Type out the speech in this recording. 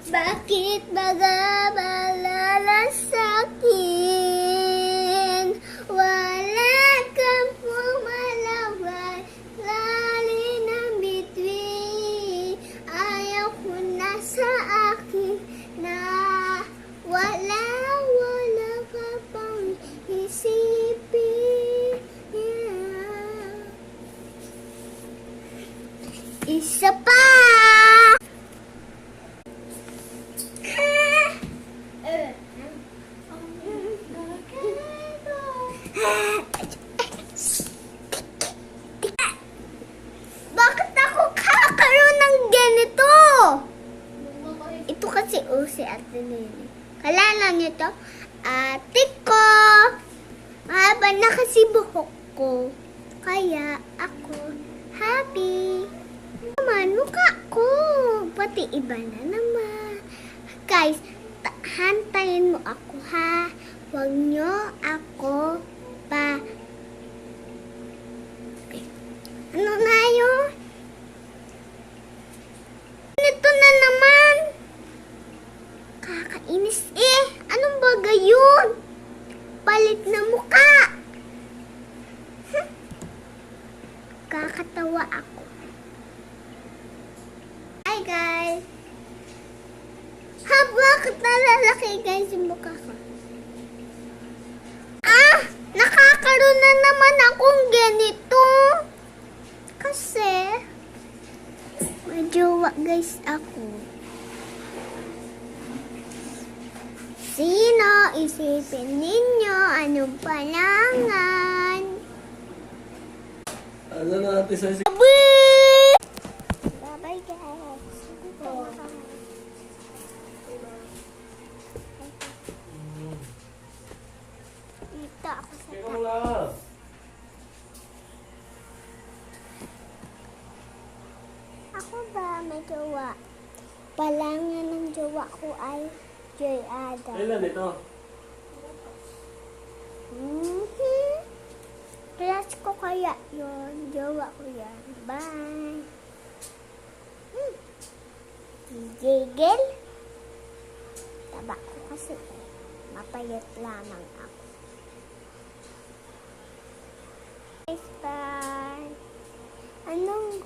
Bakit mag-aalala sa'kin? Wala kang pumalaway, lali ng bituin. Ayaw ko na sa akin na wala ka pang isipin. Isa pa! Bakit ako kakaroon ng ganito? Ito kasi si Ate Nene. Kalala niyo to? Ate ko! Mahaba na kasi buhok ko. Kaya ako happy. Naman, mukha ko. Pati iba na naman. Guys, hantayin mo ako ha. Huwag nyo ako pa. Ano na yun? Ito na naman. Kakainis eh. Anong bagay yun? Palit na mukha. Kakatawa ako. Hi guys. Bakit nalalaki guys yung mukha ko? Nakakaroon na naman akong ganito. Kasi may jowa guys ako. Sino? Isipin ninyo anong panangan? Ano natin sa Bye-bye guys. Dito ako sa Ikaw lang. Ako ba may jowa? Palangan ng jowa ko ay Joy Ada. Kailan ito? Crush ko kaya yun. Jowa ko yan. Bye. Gigil. Taba ko kasi. Mapayat lamang ako. Bye. Anong